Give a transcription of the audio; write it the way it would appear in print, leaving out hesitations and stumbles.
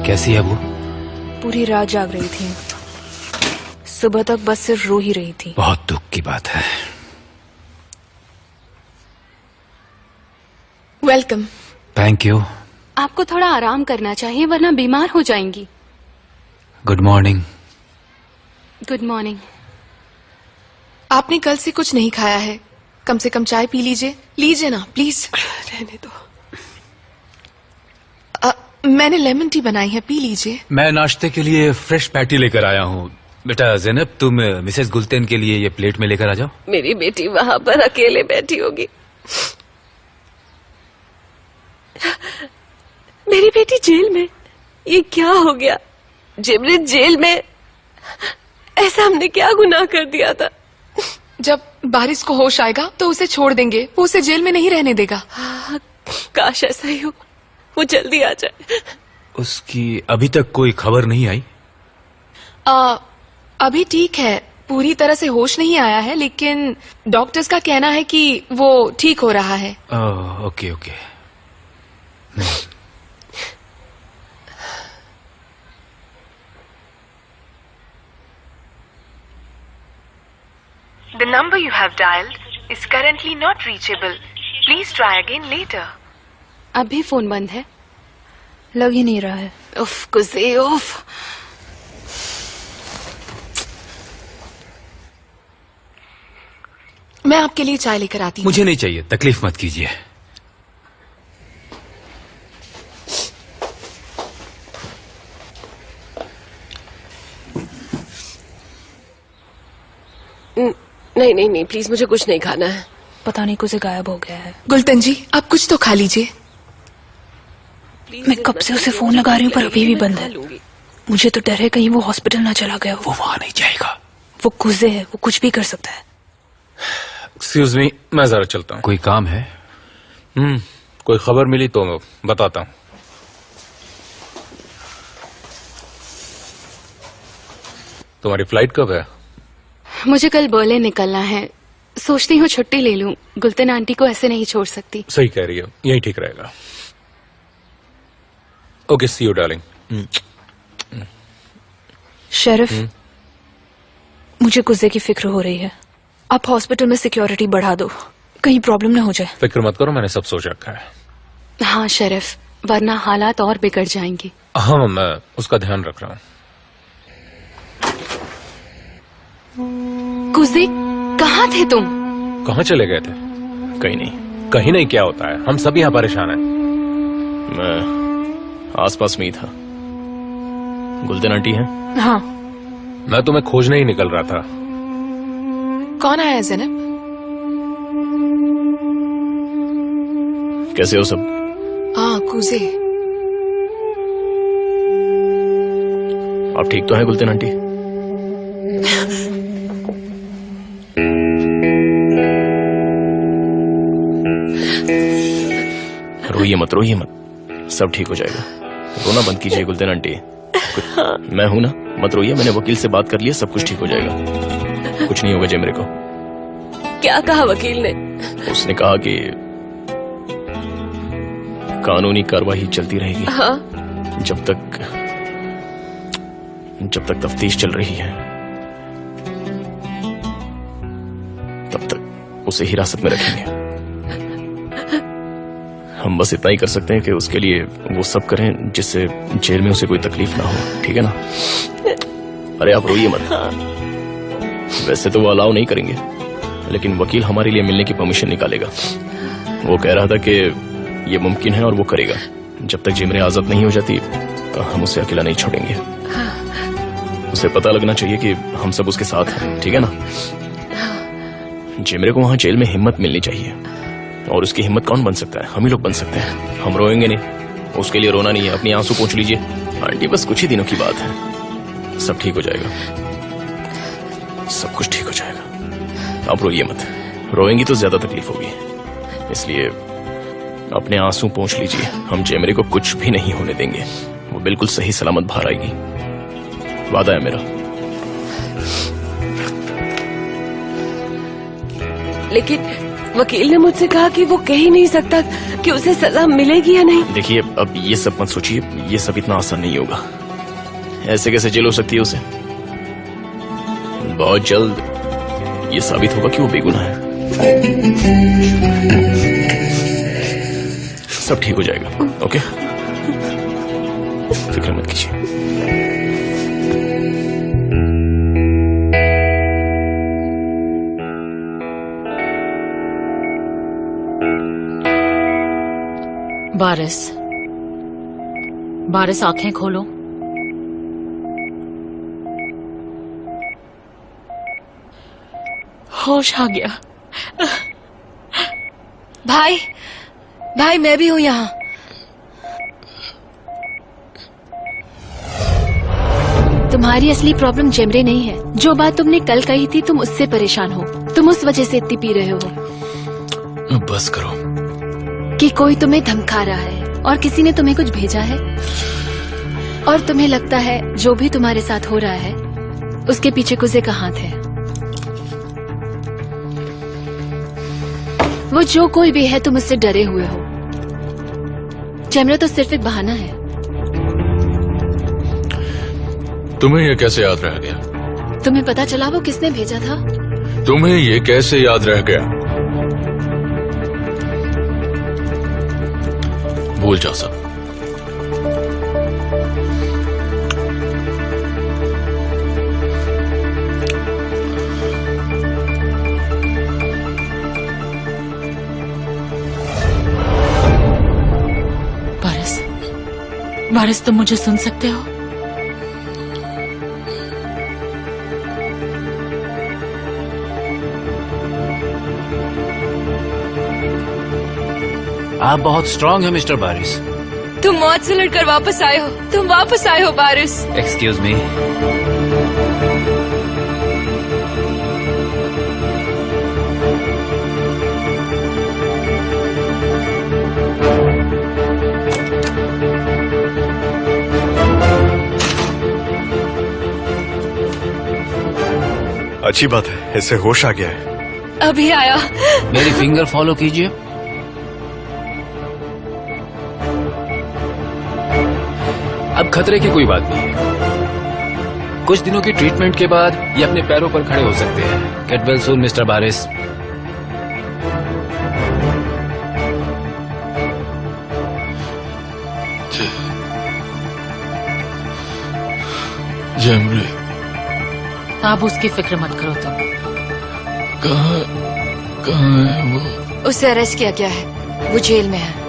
कैसी है वो? पूरी रात जाग रही थी, सुबह तक बस सिर्फ रो ही रही थी। बहुत दुख की बात है। वेलकम। Thank you. आपको थोड़ा आराम करना चाहिए वरना बीमार हो जाएंगी। Good morning. Good morning. आपने कल से कुछ नहीं खाया है, कम से कम चाय पी लीजिए। लीजिए ना प्लीज। रहने दो। मैंने लेमन टी बनाई है, पी लीजिए। मैं नाश्ते के लिए फ्रेश पैटी लेकर आया हूँ। बेटा ज़ैनब, तुम मिसेस गुलतेन के लिए ये प्लेट में लेकर आ जाओ। मेरी बेटी वहां पर अकेले बैठी होगी। मेरी बेटी जेल में, ये क्या हो गया? जिमरे जेल में, ऐसा हमने क्या गुनाह कर दिया था? जब बारिश को होश आएगा तो उसे छोड़ देंगे, वो उसे जेल में नहीं रहने देगा। काश ऐसा ही हो, वो जल्दी आ जाए। उसकी अभी तक कोई खबर नहीं आई? अभी ठीक है, पूरी तरह से होश नहीं आया है, लेकिन डॉक्टर्स का कहना है कि वो ठीक हो रहा है। Okay okay. The number you have dialed is currently not reachable. Please try again later. अभी फोन बंद है। लग ही नहीं रहा है। उफ गुज़े, उफ। मैं आपके लिए चाय लेकर आती हूँ। मुझे नहीं चाहिए, तकलीफ मत कीजिए। नहीं नहीं नहीं, प्लीज मुझे कुछ नहीं खाना है। पता नहीं कुछ गायब हो गया है। गुलतन जी, आप कुछ तो खा लीजिए। मैं कब से उसे फोन लगा रही हूँ पर अभी भी बंद है। मुझे तो डर है कहीं वो हॉस्पिटल ना चला गया हो। वो वहां नहीं जाएगा। वो गुज़े है, वो कुछ भी कर सकता है। एक्सक्यूज मी, मैं जरा चलता हूँ। कोई काम है? कोई खबर मिली तो मैं बताता हूँ। तुम्हारी फ्लाइट कब है? मुझे कल बर्लिन निकलना है, सोचती हूँ छुट्टी ले लूं। गुलतेन आंटी को ऐसे नहीं छोड़ सकती। सही कह रही है, यही ठीक रहेगा। Okay, see you darling. Sheriff, मुझे गुज़े की फिक्र हो रही है। आप हॉस्पिटल में सिक्योरिटी बढ़ा दो, कहीं प्रॉब्लम ना हो जाए। फिक्र मत करो, मैंने सब सोच रखा है। हाँ शेरिफ, वरना हालात और बिगड़ जाएंगे। हाँ, मैं उसका ध्यान रख रहा हूँ। गुज़े, कहाँ थे तुम? कहाँ चले गए थे? कहीं नहीं। कहीं नहीं क्या होता है, हम सब यहाँ परेशान हैं। मैं आसपास में ही था। गुलतेन आंटी हैं? हाँ। मैं तुम्हें खोजने ही निकल रहा था। कौन आया है ज़ैनब? कैसे हो सब? हाँ, गुज़े। आप ठीक तो हैं गुलतेन आंटी? रोइए मत, रोइए मत, सब ठीक हो जाएगा। रोना बंद कीजिए गुलतेन आंटी। मैं हूं ना, मत रोइए। मैंने वकील से बात कर ली है, सब कुछ ठीक हो जाएगा। कुछ नहीं होगा जेमरे को। क्या कहा वकील ने? उसने कहा कि कानूनी कार्रवाई चलती रहेगी। हाँ? जब तक तफ्तीश चल रही है तब तक उसे हिरासत में रखेंगे। हम बस इतना ही कर सकते हैं कि उसके लिए वो सब करें जिससे जेल में उसे कोई तकलीफ ना हो, ठीक है ना? अरे आप रोइए मत। वैसे तो वो अलाउ नहीं करेंगे, लेकिन वकील हमारे लिए मिलने की परमिशन निकालेगा। वो कह रहा था कि ये मुमकिन है और वो करेगा। जब तक जेमरे आजाद नहीं हो जाती हम उसे अकेला नहीं छोड़ेंगे। उसे पता लगना चाहिए कि हम सब उसके साथ हैं, ठीक है ना? जेमरे को वहां जेल में हिम्मत मिलनी चाहिए, और उसकी हिम्मत कौन बन सकता है? हम ही लोग बन सकते हैं। हम रोएंगे नहीं, उसके लिए रोना नहीं है। अपनी आंसू पोंछ लीजिए आंटी, बस कुछ ही दिनों की बात है, सब ठीक हो जाएगा। सब कुछ ठीक हो जाएगा, आप रोइए मत। रोएंगी तो ज्यादा तकलीफ होगी, इसलिए अपने आंसू पोंछ लीजिए। हम जेमरे को कुछ भी नहीं होने देंगे, वो बिल्कुल सही सलामत बाहर आएगी, वादा है मेरा। लेकिन वकील ने मुझसे कहा कि वो कह ही नहीं सकता कि उसे सजा मिलेगी या नहीं। देखिए अब ये सब मत सोचिए, ये सब इतना आसान नहीं होगा। ऐसे कैसे जेल हो सकती है उसे? बहुत जल्द ये साबित होगा कि वो बेगुनाह है। सब ठीक हो जाएगा, ओके? फिक्र मत कीजिए। बारिश आंखें खोलो। होश आ गया। भाई भाई मैं भी हूं यहाँ। तुम्हारी असली प्रॉब्लम जेमरे नहीं है। जो बात तुमने कल कही थी तुम उससे परेशान हो। तुम उस वजह से इतनी पी रहे हो। बस करो। कि कोई तुम्हें धमका रहा है और किसी ने तुम्हें कुछ भेजा है और तुम्हें लगता है जो भी तुम्हारे साथ हो रहा है उसके पीछे कुजे का हाथ है। वो जो कोई भी है तुम उससे डरे हुए हो। जेमरे तो सिर्फ एक बहाना है। तुम्हें ये कैसे याद रह गया? तुम्हें पता चला वो किसने भेजा था? तुम्हें ये कैसे याद रह गया? भूल जाओ सब। बारिश तुम मुझे सुन सकते हो? आप बहुत स्ट्रांग हैं मिस्टर बारिश। तुम मौत से लड़कर वापस आए हो। तुम वापस आए हो बारिश। Excuse me. अच्छी बात है, इससे होश आ गया है। अभी आया। मेरी फिंगर फॉलो कीजिए। अब खतरे की कोई बात नहीं है। कुछ दिनों की ट्रीटमेंट के बाद ये अपने पैरों पर खड़े हो सकते हैं। गेट वेल सून मिस्टर बारिश। जेमरे, आप उसकी फिक्र मत करो तुम। कहाँ है वो? उसे अरेस्ट किया गया है। वो जेल में है।